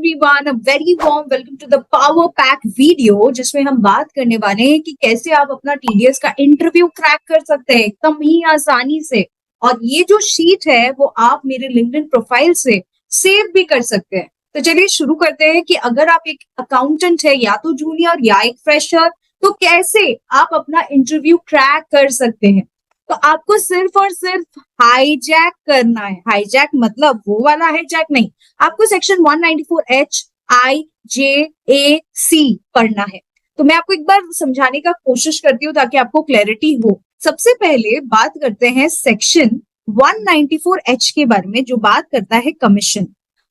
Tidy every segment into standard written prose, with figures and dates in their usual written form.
Everyone, a very warm welcome to the power pack video, जिसमें हम बात करने वाले हैं कि कैसे आप अपना टीडीएस का इंटरव्यू क्रैक कर सकते हैं एकदम ही आसानी से। और ये जो शीट है वो आप मेरे लिंक्डइन प्रोफाइल से सेव भी कर सकते हैं। तो चलिए शुरू करते हैं कि अगर आप एक अकाउंटेंट है, या तो जूनियर या एक फ्रेशर, तो कैसे आप अपना इंटरव्यू क्रैक कर सकते हैं। तो आपको सिर्फ और सिर्फ हाईजैक करना है। हाईजैक मतलब वो वाला हाईजैक नहीं, आपको सेक्शन 194HIJAC पढ़ना है। तो मैं आपको एक बार समझाने का कोशिश करती हूँ ताकि आपको क्लैरिटी हो। सबसे पहले बात करते हैं सेक्शन 194H के बारे में, जो बात करता है कमीशन।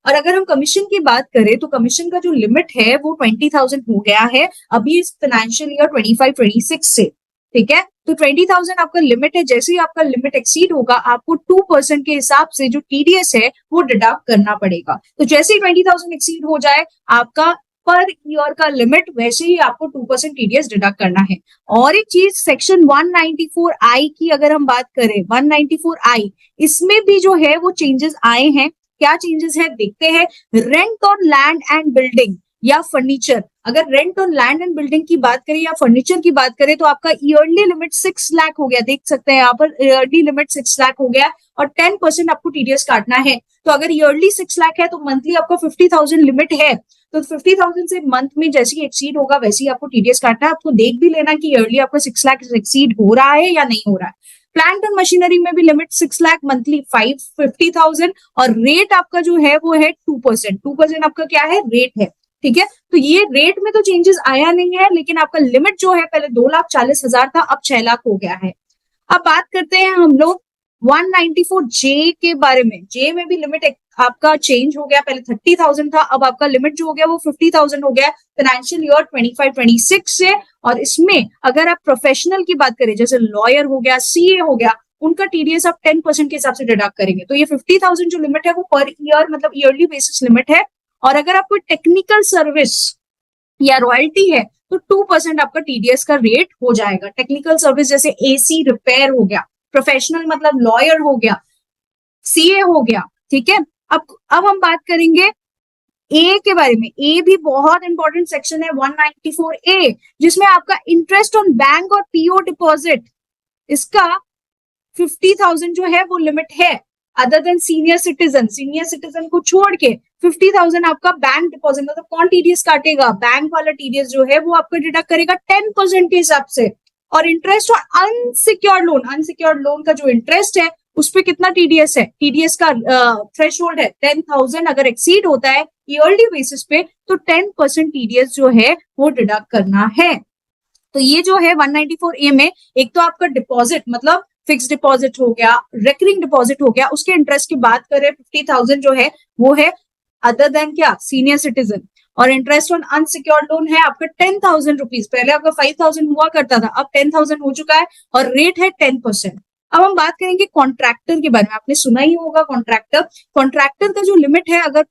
और अगर हम कमीशन की बात करें तो कमीशन का जो लिमिट है वो 20,000 हो गया है अभी इस फाइनेंशियल ईयर 25-26 से। ठीक है, तो 20,000 आपका लिमिट है। जैसे ही आपका लिमिट एक्सीड होगा, आपको 2% के हिसाब से जो टीडीएस है वो डिडक्ट करना पड़ेगा। तो जैसे ही 20,000 एक्सीड हो जाए आपका पर ईयर का लिमिट, वैसे ही आपको 2% टीडीएस डिडक्ट करना है। और एक चीज, सेक्शन 194I की अगर हम बात करें, 194I, इसमें भी जो है वो चेंजेस आए हैं। क्या चेंजेस है देखते हैं। Rent on land and building या फर्नीचर, अगर rent on land and building की बात करें या फर्नीचर की बात करें तो आपका ईयरली लिमिट 6 लाख हो गया। देख सकते हैं यहाँ पर ईयरली लिमिट 6 लाख हो गया और 10% आपको टीडीएस काटना है। तो अगर ईयरली 6 लाख है तो मंथली आपका 50,000 लिमिट है। तो 50,000 से मंथ में जैसे ही एक्सीड होगा वैसे ही आपको टीडीएस काटना है। आपको देख भी लेना कि ईयरली आपका 6 लाख एक्सीड हो रहा है या नहीं हो रहा है। प्लांट एंड मशीनरी में भी लिमिट 6 लाख, मंथली 50,000 और रेट आपका जो है वो है 2%। 2% आपका क्या है, रेट है। ठीक है, तो ये रेट में तो चेंजेस आया नहीं है, लेकिन आपका लिमिट जो है पहले 2,40,000 था, अब 6 लाख हो गया है। अब बात करते हैं हम लोग 194J के बारे में। जे में भी लिमिट आपका चेंज हो गया, पहले 30,000 था, अब आपका लिमिट जो हो गया वो 50,000 हो गया फाइनेंशियल ईयर 25-26 से। और इसमें अगर आप प्रोफेशनल की बात करें, जैसे लॉयर हो गया, सीए हो गया, उनका टीडीएस आप 10% के हिसाब से डिडक्ट करेंगे। तो ये 50,000 जो लिमिट है वो पर ईयर मतलब ईयरली बेसिस लिमिट है। और अगर आप कोई टेक्निकल सर्विस या रॉयल्टी है तो 2% आपका टीडीएस का रेट हो जाएगा। टेक्निकल सर्विस जैसे एसी रिपेयर हो गया, प्रोफेशनल मतलब लॉयर हो गया, सीए हो गया। ठीक है, अब हम बात करेंगे ए के बारे में। ए भी बहुत इंपॉर्टेंट सेक्शन है 194A, जिसमें आपका इंटरेस्ट ऑन बैंक और पीओ डिपॉजिट, इसका 50,000 जो है वो लिमिट है। अदर देन सीनियर सिटीजन को छोड़ के 50,000 आपका बैंक डिपॉजिट, मतलब कौन टीडीएस काटेगा, बैंक वाला टीडीएस जो है वो आपका डिडक्ट करेगा 10% के हिसाब से। और इंटरेस्ट ऑन अनसिक्योर्ड लोन का जो इंटरेस्ट है उस पर कितना टीडीएस है, टीडीएस का थ्रेशोल्ड है 10,000। अगर एक्सीड होता है ईयरली बेसिस पे तो 10% टीडीएस जो है वो डिडक्ट करना है। तो ये जो है 194A में, एक तो आपका डिपॉजिट मतलब फिक्स डिपॉजिट हो गया, रेकरिंग डिपॉजिट हो गया, उसके इंटरेस्ट की बात करें 50,000 जो है वो है अदर देन क्या, सीनियर सिटीजन। और इंटरेस्ट ऑन अनसिक्योर्ड लोन है आपका 10,000 रुपीज, पहले आपका 5,000 हुआ करता था, अब 10,000 हो चुका है और रेट है 10%। अब हम बात करेंगे कॉन्ट्रैक्टर के बारे में। आपने सुना ही होगा कॉन्ट्रैक्टर का जो लिमिट है, अगर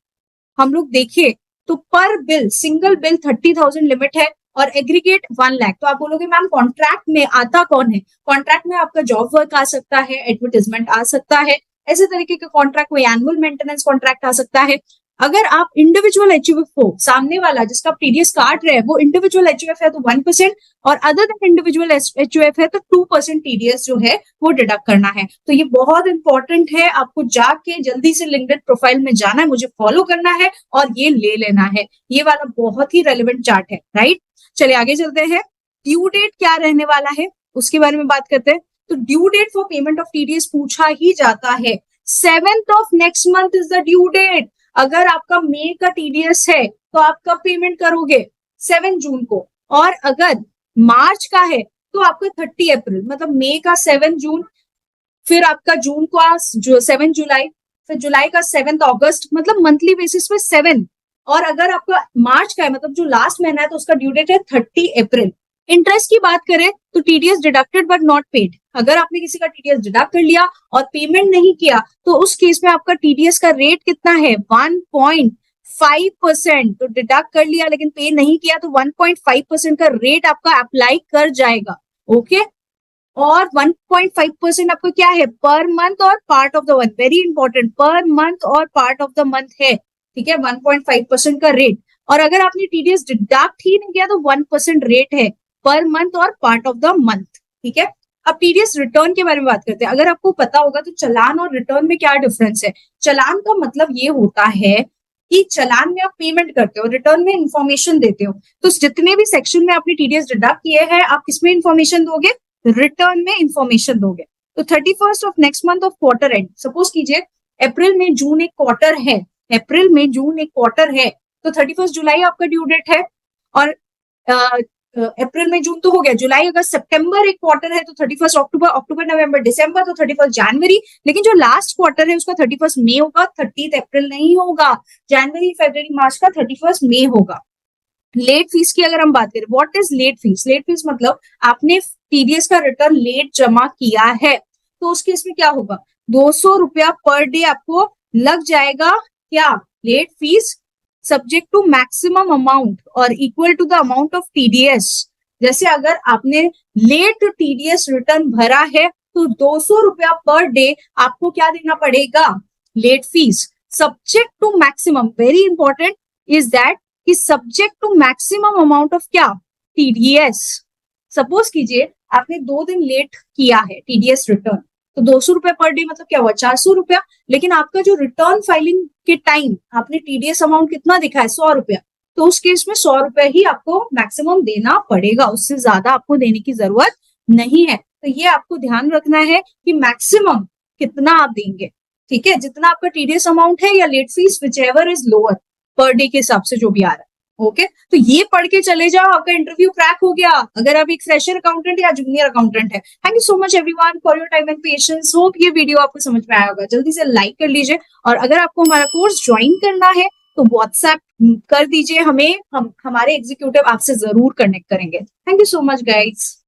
हम लोग देखें तो पर बिल, सिंगल बिल 30,000 लिमिट है और एग्रीगेट 1 लाख। तो आप बोलोगे मैम कॉन्ट्रैक्ट में आता कौन है, कॉन्ट्रैक्ट में आपका जॉब वर्क आ सकता है, एडवर्टाइजमेंट आ सकता है, ऐसे तरीके का कॉन्ट्रैक्ट, कोई एनुअल मेंटेनेंस कॉन्ट्रैक्ट आ सकता है। अगर आप इंडिविजुअल एचयूएफ हो, सामने वाला जिसका आप टीडीएस काट रहे हैं वो इंडिविजुअल एचयूएफ है तो 1%, और अदर देन इंडिविजुअल एचयूएफ है तो 2% टीडीएस जो है वो डिडक्ट करना है। तो ये बहुत इंपॉर्टेंट है, आपको जाके जल्दी से लिंक्डइन प्रोफाइल में जाना है, मुझे फॉलो करना है और ये ले लेना है। ये वाला बहुत ही रेलिवेंट चार्ट है, राइट। चलिए आगे चलते हैं। ड्यू डेट क्या रहने वाला है उसके बारे में बात करते हैं। तो due date for payment of TDS पूछा ही जाता है। 7th of next month is the due date. अगर आपका मई का टीडीएस है तो आप कब पेमेंट करोगे, 7 जून को। और अगर मार्च का है तो आपका 30 अप्रैल, मतलब मई का 7 जून, फिर आपका जून का जो 7 जुलाई, फिर जुलाई का 7 अगस्त, मतलब मंथली बेसिस पे 7। और अगर आपका मार्च का है मतलब जो लास्ट महीना है तो उसका ड्यू डेट है 30 अप्रैल। इंटरेस्ट की बात करें तो TDS deducted but not paid. अगर आपने किसी का टीडीएस डिडक्ट कर लिया और पेमेंट नहीं किया तो उस केस में आपका टीडीएस का रेट कितना है, 1.5%। तो डिडक्ट कर लिया लेकिन पे नहीं किया तो 1.5% का रेट आपका अप्लाई कर जाएगा। ओके, और 1.5% आपको क्या है, पर मंथ और part of the month, very important, per month और पार्ट ऑफ द मंथ है। ठीक है, 1.5% का रेट। और अगर आपने टीडीएस डिडक्ट ही नहीं किया तो 1% रेट है पर मंथ और पार्ट ऑफ द मंथ। ठीक है, अब टीडीएस रिटर्न के बारे में बात करते हैं। अगर आपको पता होगा तो चालान और रिटर्न में क्या डिफरेंस है। चालान का मतलब ये होता है कि चालान में आप पेमेंट करते हो, रिटर्न में इंफॉर्मेशन देते हो। तो जितने भी सेक्शन में आपने टीडीएस डिडक्ट किए हैं, आप किसमें इंफॉर्मेशन दोगे, रिटर्न में इंफॉर्मेशन दोगे। तो 31st of next month of quarter and, suppose कीजिए अप्रैल में जून एक क्वार्टर है, अप्रैल में जून एक क्वार्टर है, तो 31 जुलाई आपका ड्यू डेट है। और अप्रैल में जून तो हो गया, जुलाई अगस्त सितंबर एक क्वार्टर है तो 31 अक्टूबर, अक्टूबर नवंबर दिसंबर तो 31 जनवरी। लेकिन जो लास्ट क्वार्टर है उसका 31 मई होगा, 30 अप्रैल नहीं होगा। जनवरी फरवरी मार्च का 31 मई होगा। लेट फीस की अगर हम बात करें, what is late fees. Late fees मतलब आपने टीडीएस का रिटर्न लेट जमा किया है तो उस केस में क्या होगा, 200 रुपया पर डे आपको लग जाएगा। क्या, late fees subject to maximum amount और equal to the amount of TDS. जैसे अगर आपने लेट टीडीएस रिटर्न भरा है तो 200 रुपया पर डे आपको क्या देना पड़ेगा, late fees. Subject to maximum, very important is that कि subject to maximum amount of क्या, टीडीएस। सपोज कीजिए आपने 2 दिन लेट किया है टीडीएस रिटर्न, तो 200 रुपया पर डे मतलब क्या हुआ, 400 रुपया। लेकिन आपका जो रिटर्न फाइलिंग के टाइम आपने टीडीएस अमाउंट कितना दिखा है, 100 रुपया, तो उस केस में 100 रुपया ही आपको मैक्सिमम देना पड़ेगा, उससे ज्यादा आपको देने की जरूरत नहीं है। तो ये आपको ध्यान रखना है कि मैक्सिमम कितना आप देंगे। ठीक है, जितना आपका टीडीएस अमाउंट है या late fees whichever is lower per day के हिसाब से जो भी आ रहा है। ओके, तो ये पढ़ के चले जाओ, आपका इंटरव्यू क्रैक हो गया अगर आप एक फ्रेशर अकाउंटेंट या जूनियर अकाउंटेंट है। Thank you so much everyone for your time and patience. Hope ये वीडियो आपको समझ में आया होगा। जल्दी से लाइक कर लीजिए और अगर आपको हमारा कोर्स ज्वाइन करना है तो व्हाट्सएप कर दीजिए हमें, हम हमारे एग्जीक्यूटिव आपसे जरूर कनेक्ट करेंगे। Thank you so much guys.